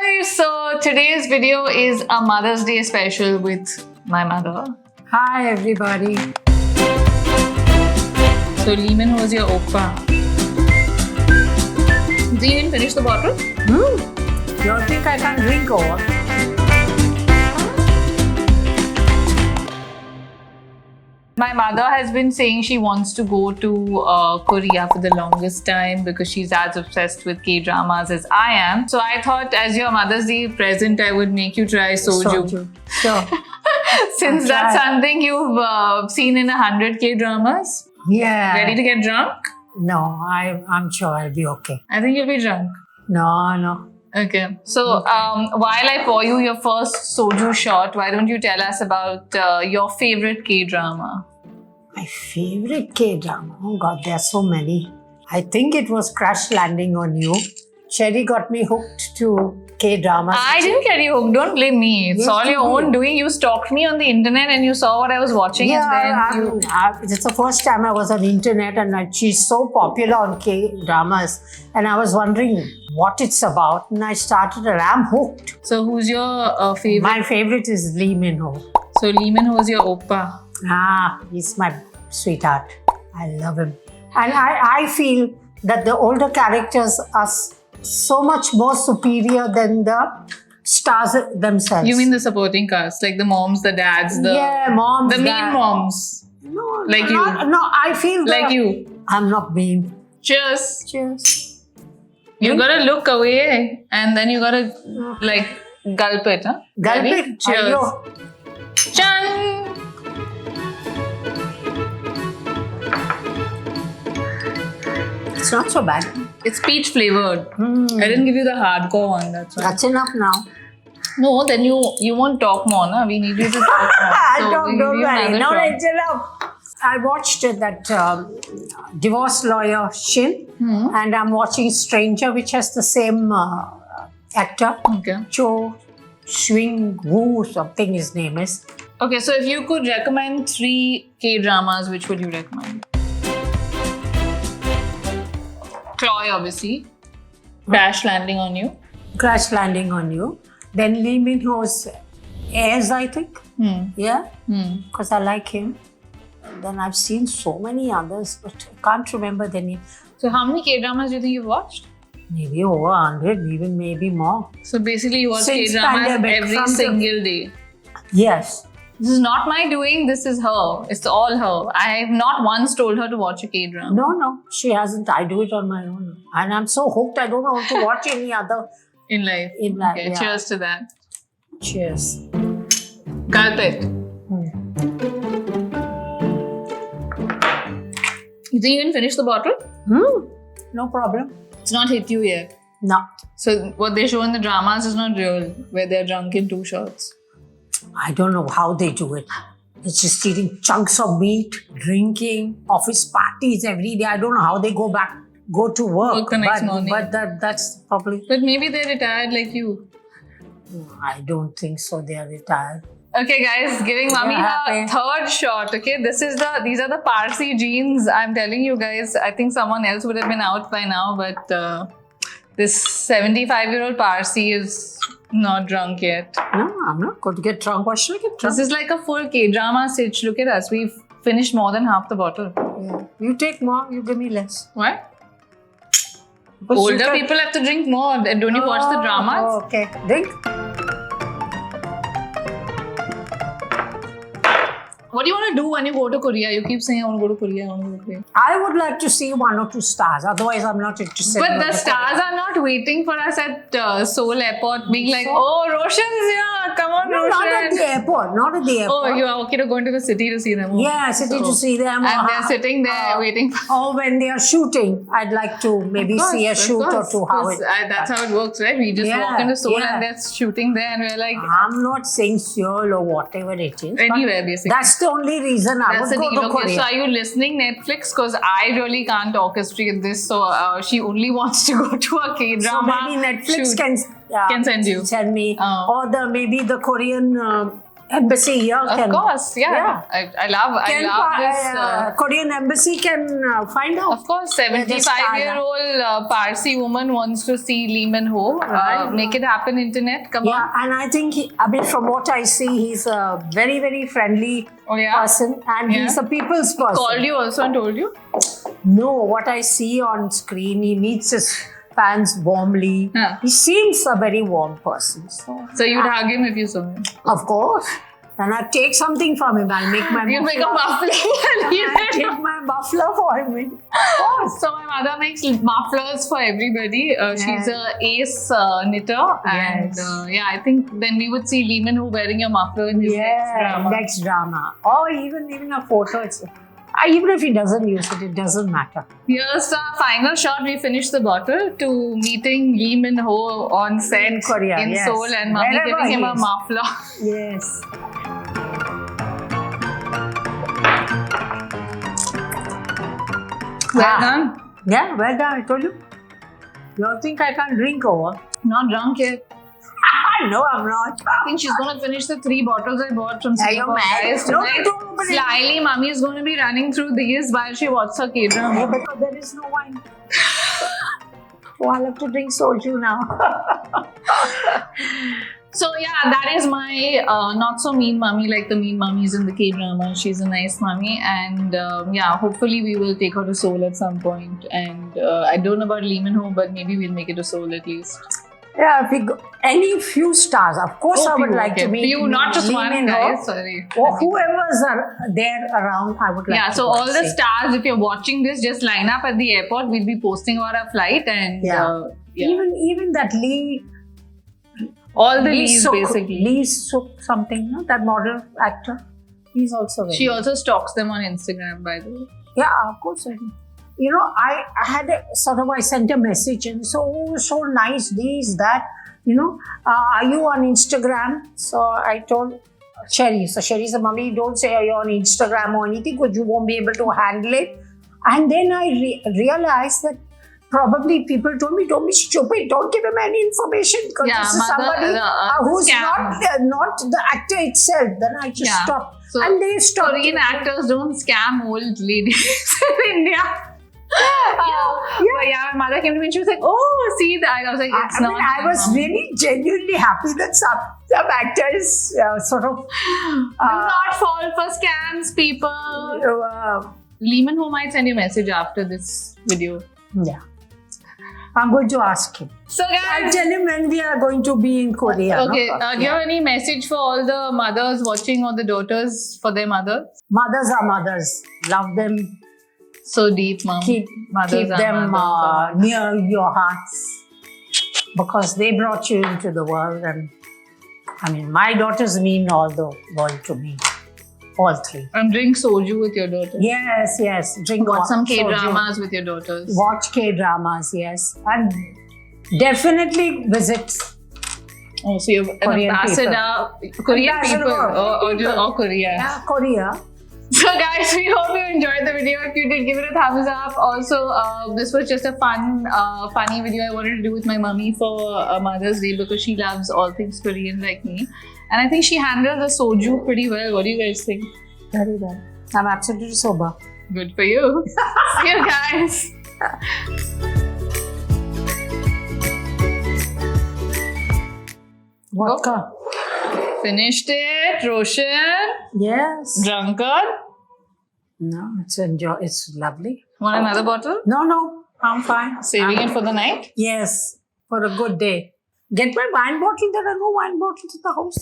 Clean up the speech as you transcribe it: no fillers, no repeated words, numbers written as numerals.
guys, so today's video is a Mother's Day special with my mother. Hi everybody. So Lehman was your oppa. Did you even finish the bottle? You all think I can't drink over? My mother has been saying she wants to go to Korea for the longest time because she's as obsessed with K-dramas as I am. So I thought as your Mother's Day present, I would make you try Soju. Sure. Since that's something you've seen in 100 K-dramas. Yeah. Ready to get drunk? No, I'm sure I'll be okay. I think you'll be drunk. No. Okay. So while I pour you your first Soju shot, why don't you tell us about your favorite K-drama? My favorite K-drama? Oh God, there are so many. I think it was Crash Landing on You. Cherry got me hooked to K-dramas. I didn't get you hooked. Don't blame me. It's all your own doing. You stalked me on the internet and you saw what I was watching. Yeah, and then it's the first time I was on the internet and she's so popular on K-dramas. And I was wondering what it's about. And I started and I'm hooked. So who's your favorite? My favorite is Lee Min-ho. So Lee Min-ho was your oppa. He's my sweetheart. I love him. And I feel that the older characters are so much more superior than the stars themselves. You mean the supporting cast, like the moms, the dads, the moms, the mean moms? No, like you. No, I feel like you. I'm not mean. Cheers. Cheers. You gotta look away and then you gotta like gulp it, huh? Gulp Ready? it. Cheers. Chan. It's not so bad. It's peach flavored. I didn't give you the hardcore one. That's why. That's enough now. No, then you won't talk more, na? We need you to talk more. Don't worry. No, it's enough. I watched that divorce lawyer Shin, and I'm watching Stranger, which has the same actor. Okay. Cho Swing Woo, something his name is. Okay, so if you could recommend 3 K-dramas, which would you recommend? Chloe, obviously. Crash Landing on You. Crash Landing on You. Then Lee Min-ho's Heirs, I think. Yeah. Because I like him. And then I've seen so many others, but I can't remember the name. So how many K-dramas do you think you've watched? Maybe over 100, even maybe more. So basically you watch Since K-dramas pandemic, every single day. Yes. This is not my doing, this is her. It's all her. I have not once told her to watch a K-drama. No, she hasn't. I do it on my own. And I'm so hooked, I don't want to watch any other. In life. Okay, yeah. Cheers to that. Cheers. Gulp it. You think you can finish the bottle? No problem. It's not hit you yet. No. So what they show in the dramas is not real, where they're drunk in 2 shots. I don't know how they do it. It's just eating chunks of meat, drinking, office parties every day. I don't know how they go to work. The next morning. But that's probably... But maybe they're retired like you. I don't think so. They are retired. Okay, guys, giving mommy her 3rd shot. Okay, these are the Parsi genes. I'm telling you guys. I think someone else would have been out by now, but this 75-year-old Parsi is not drunk yet. No, I'm not going to get drunk. Why should I get drunk? This is like a full K-drama sitch. Look at us. We've finished more than half the bottle. Yeah. You take more, you give me less. What? Because older people have to drink more. Don't you watch the dramas? Oh, okay. Drink. What do you want to do when you go to Korea? You keep saying, I want to go to Korea, I want to go to Korea. I would like to see 1 or 2 stars. Otherwise, I'm not interested. But the stars are not waiting for us at Seoul airport being like, oh, Roshan's here. Come on, Roshan. Not at the airport. Not at the airport. Oh, you are okay to go into the city to see them. Yeah, city to see them. And they're sitting there waiting for... Or when they are shooting, I'd like to maybe see a shoot or two. That's how it works, right? We just walk into Seoul and they're shooting there and we're like... I'm not saying Seoul or whatever it is. Anywhere, basically. That's the only reason I would go to Korea. So are you listening, Netflix? Because I really can't orchestrate this. So she only wants to go to a K-drama. So maybe Netflix can send you. Send me. Or maybe the Korean Embassy here Of course, yeah. I love this. Korean embassy can find out. Of course, Where they start. 75-year-old Parsi woman wants to see Lee Min Ho. Right. Make it happen, internet. Come Yeah, on. and I think, from what I see, he's a very, very friendly Oh, yeah? person, and he's a people's person. Called you also and told you? No, what I see on screen, he meets his fans warmly. Yeah. He seems a very warm person. So you'd hug him if you saw him? Of course. And I'll take something from him. I'll make my You make a muffler. I'll take my muffler for him. So my mother makes mufflers for everybody. She's a ace knitter, and I think then we would see Lee Min Ho wearing a muffler in his next drama. Or even a photo. Even if he doesn't use it, it doesn't matter. Here's our final shot. We finished the bottle to meeting Lee Min Ho on set In Korea, in yes. Seoul, and mommy Wherever giving him he a is. muffler. Yes. Well done. Yeah, well done. I told you. You all think I can't drink over? Not drunk yet. No, I'm not. I think she's going to finish the 3 bottles I bought from Are you Singapore, mad? guys, No, tonight. don't open it. Slyly, mommy is going to be running through these while she watches her K-drama. Yeah, because there is no wine. Oh, I'll have to drink soju now. So yeah, that is my not so mean mummy like the mean mummies in the K-drama. She's a nice mummy, and hopefully we will take her to Seoul at some point. And I don't know about Lee Min Ho, but maybe we'll make it to Seoul at least. Yeah, if we go, any few stars, of course, I would like to meet few, not just Lee one, Min Ho, guys. Sorry. or whoever's there around, I would like to Yeah, so go all the see. stars, if you're watching this, just line up at the airport. We'll be posting about our flight, and Even that Lee. all the Lee leads Suk, basically. Lee Suk something, no? That model actor. He's also very She also stalks them on Instagram, by the way. Yeah, of course. You know, I had I sent a message and so nice, this, that. You know, are you on Instagram? So I told Sherry. So Sherry said, Mommy, don't say you're on Instagram or anything because you won't be able to handle it. And then I realized that probably people told me, don't be stupid, don't give him any information because this is somebody who's not the actor itself. Then I just stopped. So and they stopped. Korean actors don't scam old ladies in India. But yeah, my mother came to me and she was like, oh, see that. I was like, it's not. I was really genuinely happy that some actors do not fall for scams, people. Lee Min Ho might send you a message after this video. Yeah. I'm going to ask him. So guys, I'll tell him when we are going to be in Korea. Okay, no? do you have any message for all the mothers watching or the daughters for their mothers? Mothers are mothers. Love them. So deep, mom. Keep them near your hearts because they brought you into the world. And I mean, my daughters mean all the world to me. All 3. And drink soju with your daughters. Yes. Drink Watch some soju. K-dramas with your daughters. Watch K-dramas, yes. And definitely visit. Oh, so you're an ambassador. Korean people or Korea. Yeah, Korea. So guys, we hope you enjoyed the video. If you did, give it a thumbs up. Also, this was just a funny video I wanted to do with my mummy for Mother's Day because she loves all things Korean like me. And I think she handled the soju pretty well. What do you guys think? Very well. I'm absolutely sober. Good for you. See you guys. Vodka. Finished it, Roshan. Yes. Drunkard. No, it's lovely. Want another bottle? No, I'm fine. Saving it for the night? Yes, for a good day. Get my wine bottle. There are no wine bottles in the house.